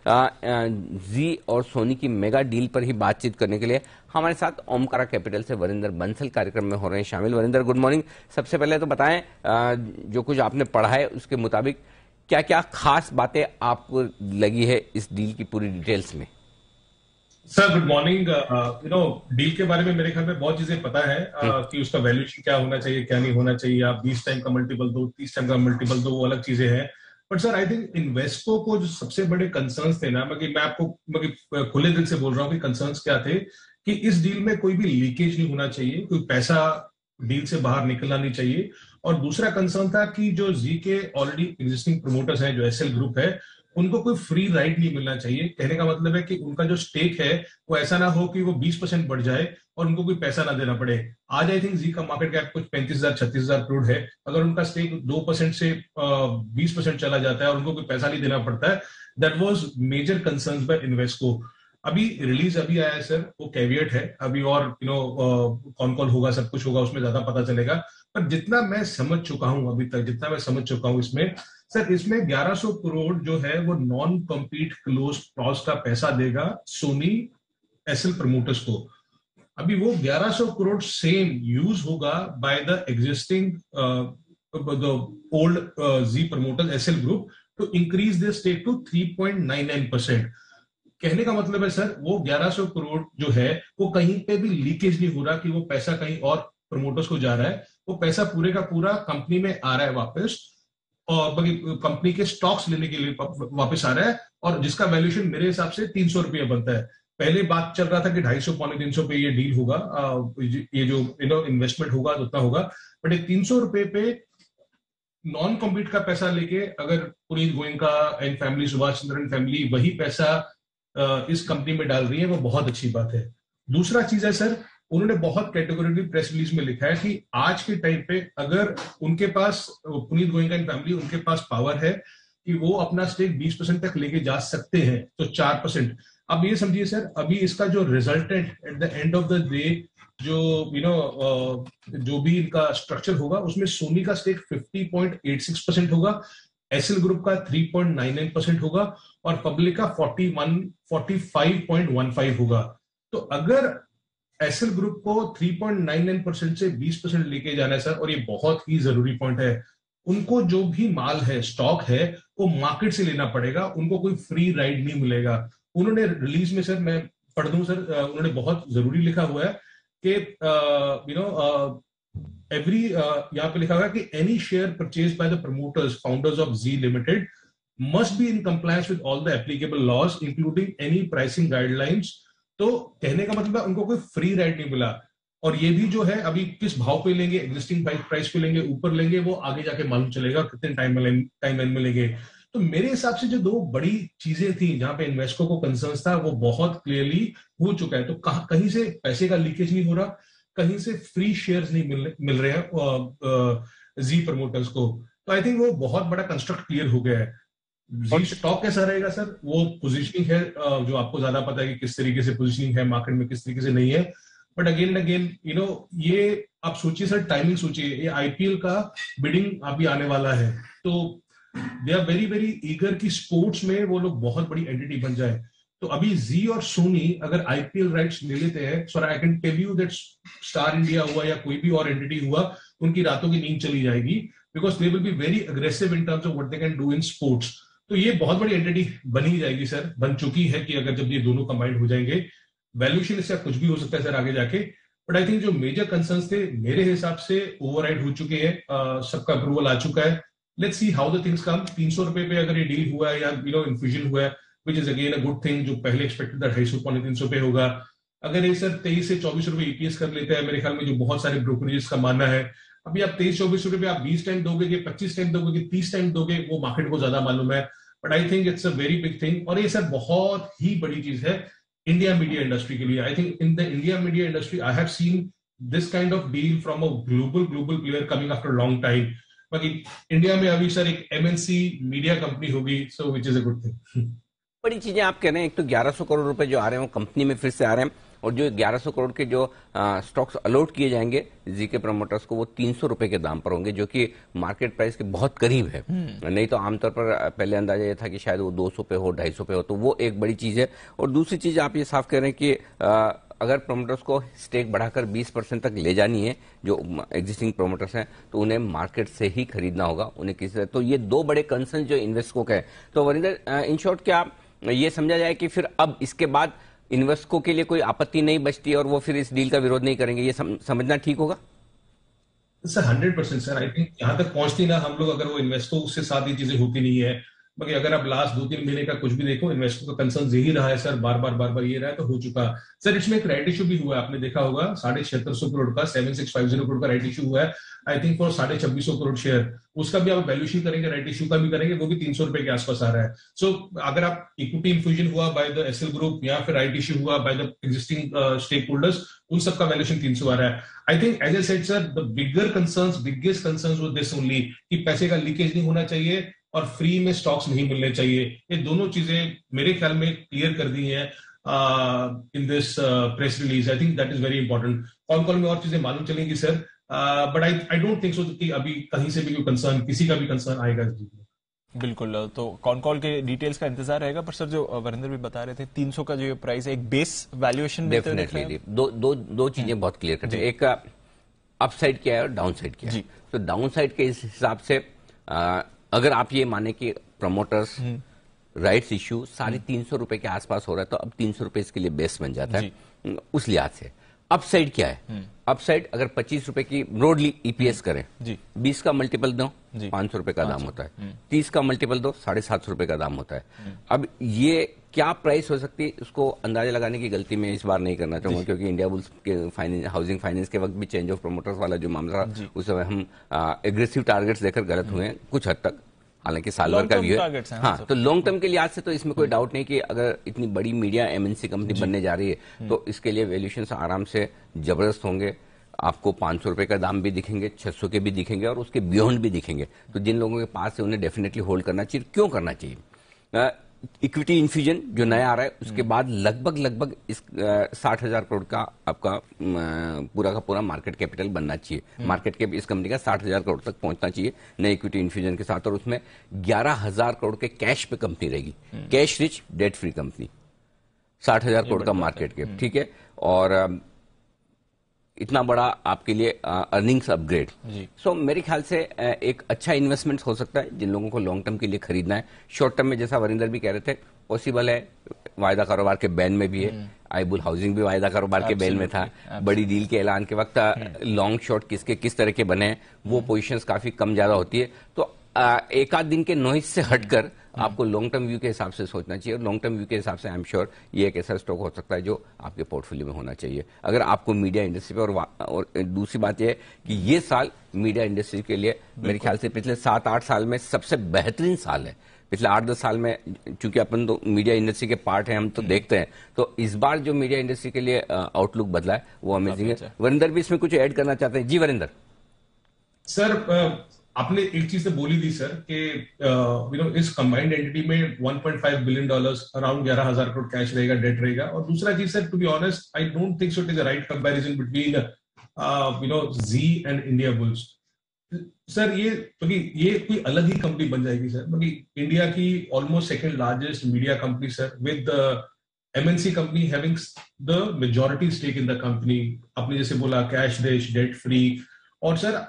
जी और सोनी की mega deal पर ही बातचीत करने के लिए हमारे साथ ओमकारा कैपिटल से वरिंदर बंसल कार्यक्रम में हो रहे हैं शामिल। Varinder, good morning. सबसे पहले तो बताएं, जो कुछ आपने पढ़ा है उसके मुताबिक क्या क्या खास बातें आपको लगी है इस डील की पूरी डिटेल्स में? Sir good morning. डील के बारे में मेरे ख्याल में बहुत चीजें पता है कि उसका वैल्यूएशन क्या होना चाहिए, क्या नहीं होना चाहिए। आप 20 टाइम का मल्टीपल दो, 30 टाइम का मल्टीपल दो, वो अलग चीजें हैं। बट सर आई थिंक इन्वेस्टो को जो सबसे बड़े कंसर्न्स थे ना, मैं आपको खुले दिल से बोल रहा हूँ कि कंसर्न्स क्या थे, कि इस डील में कोई भी लीकेज नहीं होना चाहिए, कोई पैसा डील से बाहर निकलना नहीं चाहिए। और दूसरा कंसर्न था कि जो जी के ऑलरेडी एग्जिस्टिंग प्रोमोटर्स हैं, जो एसएल ग्रुप है, उनको कोई फ्री राइड नहीं मिलना चाहिए। कहने का मतलब है कि उनका जो स्टेक है वो ऐसा ना हो कि वो 20% बढ़ जाए और उनको कोई पैसा ना देना पड़े। आज आई थिंक जी का मार्केट कैप कुछ 35,000 36,000 करोड़ है। अगर उनका स्टेक 2% से 20% चला जाता है और उनको कोई पैसा नहीं देना पड़ता है, that was major concerns by Invesco. अभी रिलीज अभी आया है सर, वो कैविएट है अभी, और कौन कौन होगा, सब कुछ होगा, उसमें ज्यादा पता चलेगा। पर जितना मैं समझ चुका हूं अभी तक, जितना मैं समझ चुका हूं इसमें, सर इसमें 1100 करोड़ जो है वो नॉन कम्पीट क्लॉज का पैसा देगा सोनी एसएल प्रमोटर्स को। अभी वो 1100 करोड़ सेम यूज होगा by the existing the old Zee promoters SL group to increase the stake to 3.99%। कहने का मतलब है सर, वो 1100 करोड़ जो है वो कहीं पे भी लीकेज नहीं हो रहा कि वो पैसा कहीं और प्रमोटर्स को जा रहा है। वो पैसा पूरे का पूरा कंपनी में आ रहा है वापस, और कंपनी के स्टॉक्स लेने के लिए वापस आ रहा है, और जिसका वैल्यूएशन मेरे हिसाब से 300 रुपये बनता है। पहले बात चल रहा था कि 250 पौने 300 पे ये डील होगा, ये जो इन्वेस्टमेंट होगा उतना होगा। बट एक 300 रुपए पे नॉन कॉम्पीट का पैसा लेके अगर Puneet Goenka and family, Subhash Chandran family वही पैसा इस कंपनी में डाल रही है, वो बहुत अच्छी बात है। दूसरा चीज है सर, उन्होंने बहुत कैटेगोरिकली प्रेस रिलीज में लिखा है कि आज के टाइम पे अगर उनके पास, पुनीत गोयनका एंड फैमिली, उनके पास पावर है कि वो अपना स्टेक 20% तक लेके जा सकते हैं, तो 4%। अब ये समझिए सर, अभी इसका जो resultant at the end of the day, जो जो भी इनका स्ट्रक्चर होगा, उसमें सोनी का स्टेक 50.86% होगा, एसएल ग्रुप का 3.99% होगा, और पब्लिक का 45.15 होगा। तो अगर एसएल ग्रुप को 3.99% से 20% लेके जाना है सर, और ये बहुत ही जरूरी पॉइंट है, उनको जो भी माल है, स्टॉक है, वो मार्केट से लेना पड़ेगा, उनको कोई फ्री राइड नहीं मिलेगा। उन्होंने रिलीज में सर, मैं पढ़ दूं सर, उन्होंने बहुत जरूरी लिखा हुआ है कि एवरी यहाँ पे लिखा हुआ है कि any share purchase by the promoters founders of Zee limited must be in compliance with all the applicable laws including any pricing guidelines. तो कहने का मतलब है उनको कोई फ्री राइड नहीं मिला। और ये भी जो है, अभी किस भाव पे लेंगे, एग्जिस्टिंग प्राइस पे लेंगे, ऊपर लेंगे, वो आगे जाके मालूम चलेगा कितने टाइम में लेंगे। तो मेरे हिसाब से जो दो बड़ी चीजें थी जहां पे इन्वेस्टको को कंसर्न था, वो बहुत क्लियरली हो चुका है। तो कहीं से पैसे का लीकेज नहीं हो रहा, कहीं से फ्री शेयर्स नहीं मिल रहे हैं जी प्रमोटर्स को। तो आई थिंक वो बहुत बड़ा कंस्ट्रक्ट क्लियर हो गया है। जी स्टॉक कैसा रहेगा सर, वो पोजीशनिंग है, जो आपको ज्यादा पता है कि किस तरीके से पोजीशनिंग है मार्केट में, किस तरीके से नहीं है। बट अगेन अगेन ये आप सोचिए सर, टाइमिंग सोचिए, ये आईपीएल का बिडिंग अभी आने वाला है, तो they are very very eager कि स्पोर्ट्स में वो लोग बहुत बड़ी एंटिटी बन जाए। तो अभी जी और सोनी अगर आईपीएल राइट्स ले लेते हैं, so I can tell you that Star India हुआ या कोई भी और एंटिटी हुआ, उनकी रातों की नींद चली जाएगी, because they will be very aggressive in terms of what they can do in sports. तो ये बहुत बड़ी एंटिटी बनी जाएगी सर, बन चुकी है कि अगर जब ये दोनों कंबाइंड हो जाएंगे, वैल्यूएशन इससे कुछ भी हो सकता है सर आगे जाके। बट आई थिंक जो मेजर कंसर्न्स थे मेरे हिसाब से ओवरराइड हो चुके हैं, सबका अप्रूवल आ चुका है। Let's see how the things come. 300 रुपए पे अगर ये डील हुआ है या इन्फ्यूजन हुआ है, which is again a good thing, जो पहले एक्सपेक्टेड था 250 पौने 300 पे होगा। अगर ये सर 23 से 24 रुपए ईपीएस कर लेते हैं, मेरे ख्याल में जो बहुत सारे ब्रोकरेजेस का मानना है, अभी आप 23-24 रुपए आप 20 टाइम दोगे कि 25 टाइम दोगे कि 30 टाइम दोगे, वो मार्केट को ज्यादा मालूम है। But I think it's a very big thing, और ये सर बहुत ही बड़ी चीज है इंडिया मीडिया इंडस्ट्री के लिए। I think in the India media industry I have seen this kind of deal from a global player coming after long time. बाकी India में अभी सर एक एमएनसी मीडिया कंपनी होगी, so which is a good thing. बड़ी चीजें आप कह रहे हैं, एक तो 1100 करोड़ रुपए जो आ रहे हैं वो कंपनी में फिर से आ रहे हैं, और जो 1100 करोड़ के जो स्टॉक्स अलॉट किए जाएंगे जीके प्रमोटर्स को, वो 300 रुपए के दाम पर होंगे, जो कि मार्केट प्राइस के बहुत करीब है। नहीं तो आमतौर पर पहले अंदाजा ये था कि शायद वो 200 पे हो, 250 पे हो, तो वो एक बड़ी चीज है। और दूसरी चीज आप ये साफ कह रहे हैं कि अगर प्रोमोटर्स को स्टेक बढ़ाकर 20% तक ले जानी है, जो एग्जिस्टिंग प्रोमोटर्स हैं, तो उन्हें मार्केट से ही खरीदना होगा, उन्हें किसी, तो ये दो बड़े कंसर्न जो इन्वेस्टरों के हैं। तो वरिंदर, इन शॉर्ट क्या ये समझा जाए कि फिर अब इसके बाद इन्वेस्टरों के लिए कोई आपत्ति नहीं बचती और वो फिर इस डील का विरोध नहीं करेंगे, ये समझना ठीक होगा? सर 100% सर, आई थिंक यहां तक पहुंचती ना हम लोग अगर वो इन्वेस्टरों उससे साथ ये चीजें होती नहीं है। बाकी अगर आप लास्ट 2-3 महीने का कुछ भी देखो, इन्वेस्टर का कंसर्न यही रहा है सर, बार बार ये रहा है, तो हो चुका। सर इसमें एक राइट इशू भी हुआ है, आपने देखा होगा 7650 करोड़ का, 7650 करोड़ का राइट इशू हुआ है, I think for 2650 crore share. उसका भी आप वैल्यूएशन करेंगे, राइट इशू का भी करेंगे, वो भी 300 रुपए के आसपास आ रहा है। सो अगर आप इक्विटी इन्फ्यूजन हुआ बाय द एसएल ग्रुप या फिर राइट इशू हुआ by the existing stakeholders, उन सबका वैल्यूएशन 300 आ रहा है। I think as a said sir, the biggest concerns with this only, कि पैसे का लीकेज नहीं होना चाहिए और फ्री में स्टॉक्स नहीं मिलने चाहिए। ये दोनों चीजें मेरे ख्याल में क्लियर कर दी हैं in this press release. I think that is very important. Call में और चीजें मालूम चलेंगी sir, but I don't think सो कि अभी कहीं से भी कोई कंसर्न, किसी का भी कंसर्न आएगा इस डील में। बिल्कुल, तो कॉल के डिटेल्स का इंतजार रहेगा। पर सर, जो वरिंदर भी बता रहे थे, 300 का जो प्राइस है, एक बेस वैल्यूएशन डेफिनेटली दो चीजें बहुत क्लियर करते हैं। एक अपसाइड क्या है और डाउन साइड क्या है। तो डाउन साइड के इस हिसाब से अगर आप ये माने कि प्रमोटर्स राइट्स इश्यू 350 रुपए के आसपास हो रहा है, तो अब 300 रुपए इसके लिए बेस बन जाता है उस लिहाज से। अपसाइड क्या है? अपसाइड अगर 25 रुपए की ब्रॉडली ईपीएस करें, 20 का मल्टीपल दो 500 रुपए का दाम होता है, 30 का मल्टीपल दो 750 रुपए का दाम होता है। अब ये क्या प्राइस हो सकती है, उसको अंदाजा लगाने की गलती मैं इस बार नहीं करना चाहूंगा, क्योंकि इंडिया बुल्स के हाउसिंग फाइनेंस के वक्त भी चेंज ऑफ प्रमोटर्स वाला जो मामला था, उस समय हम एग्रेसिव टारगेट्स देकर गलत हुए हैं कुछ हद तक, हालांकि साल भर का व्यू है। हाँ, तो लॉन्ग टर्म के लिहाज से तो इसमें कोई डाउट नहीं कि अगर इतनी बड़ी मीडिया एमएनसी कंपनी बनने जा रही है, तो इसके लिए वैल्यूएशन आराम से जबरदस्त होंगे। आपको 500 रुपए का दाम भी दिखेंगे, 600 के भी दिखेंगे और उसके बियॉन्ड भी दिखेंगे। तो जिन लोगों के पास है उन्हें डेफिनेटली होल्ड करना चाहिए। क्यों करना चाहिए? इक्विटी इन्फ्यूजन जो नया आ रहा है, उसके बाद लगभग इस 60,000 करोड़ का आपका पूरा का पूरा मार्केट कैपिटल बनना चाहिए। मार्केट कैप इस कंपनी का 60,000 करोड़ तक पहुंचना चाहिए नए इक्विटी इन्फ्यूजन के साथ, और उसमें 11,000 करोड़ के कैश पे कंपनी रहेगी, cash rich debt free company, 60,000 crore का मार्केट कैप, ठीक है। और इतना बड़ा आपके लिए अर्निंग्स अपग्रेड, सो मेरे ख्याल से एक अच्छा इन्वेस्टमेंट हो सकता है जिन लोगों को लॉन्ग टर्म के लिए खरीदना है। शॉर्ट टर्म में जैसा वरिंदर भी कह रहे थे, पॉसिबल है, वायदा कारोबार के बैन में भी है, आईबुल हाउसिंग भी वायदा कारोबार के बैन में था। बड़ी डील के ऐलान के वक्त लॉन्ग शॉर्ट किसके किस तरह के बने हैं, वो पोजीशंस काफी कम ज्यादा होती है। तो एक आध दिन के नॉइज से हटकर आपको लॉन्ग टर्म व्यू के हिसाब से सोचना चाहिए, और लॉन्ग टर्म व्यू के हिसाब से आई एम श्योर ये एक ऐसा स्टॉक हो सकता है जो आपके पोर्टफोलियो में होना चाहिए अगर आपको मीडिया इंडस्ट्री पे। और दूसरी बात यह है कि ये साल मीडिया इंडस्ट्री के लिए मेरे ख्याल से पिछले 7-8 साल में सबसे बेहतरीन साल है। पिछले 8-10 साल में, चूंकि अपन तो मीडिया इंडस्ट्री के पार्ट हैं, हम तो देखते हैं, तो इस बार जो मीडिया इंडस्ट्री के लिए आउटलुक बदला है वो अमेजिंग है। वरिंदर भी इसमें कुछ ऐड करना चाहते हैं? जी वरिंदर। सर, आपने एक चीज तो बोली थी सर कि इस कंबाइंड एंटिटी में $1.5 बिलियन अराउंड 11,000 करोड़ कैश रहेगा, डेट रहेगा। और दूसरा चीज sir, to be honest, I don't think so it is a right comparison between Zee and Indiabulls. Sir ये कोई अलग ही कंपनी बन जाएगी सर, इंडिया की almost second largest media company sir, with MNC company having the majority stake in the company. आपने जैसे बोला कैश रिच, डेट फ्री, और सर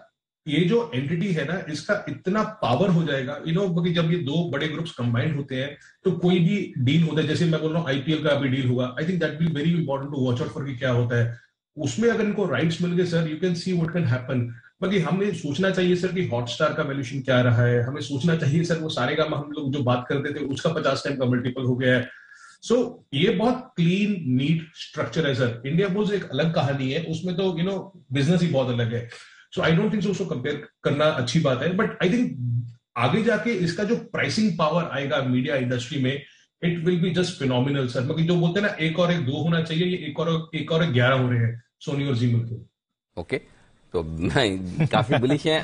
ये जो एंटिटी है ना, इसका इतना पावर हो जाएगा, क्योंकि जब ये दो बड़े ग्रुप्स कंबाइंड होते हैं तो कोई भी डील होता है, जैसे मैं बोल रहा हूँ आईपीएल का अभी डील होगा, I think that be very important to watch out for कि क्या होता है उसमें। अगर इनको राइट्स मिल गए sir, you can see what can happen. बाकी हमें सोचना चाहिए सर कि हॉटस्टार का वैल्यूएशन क्या रहा है, हमें सोचना चाहिए सर वो सारे का हम लोग जो बात करते थे उसका 50 टाइम का मल्टीपल हो गया है। सो ये बहुत क्लीन नीट स्ट्रक्चर है सर। इंडिया बुल्स एक अलग कहानी है, उसमें तो बिजनेस ही बहुत अलग है। सो आई डोंट थिंक सो उसको कंपेयर करना अच्छी बात है, बट आई थिंक आगे जाके इसका जो प्राइसिंग पावर आएगा मीडिया इंडस्ट्री में, it will be just phenomenal sir. जो बोलते हैं ना, एक और एक दो होना चाहिए, ये एक और एक 11 हो रहे हैं सोनी और जी मिलकर। ओके, तो काफी बुलिश है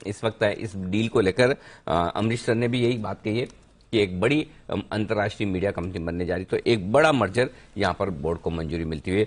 इस वक्त इस डील को लेकर। अमरीश सर ने भी यही बात कही है कि एक बड़ी अंतर्राष्ट्रीय मीडिया कंपनी बनने जा रही, तो एक बड़ा मर्जर यहां पर बोर्ड को मंजूरी मिलती हुई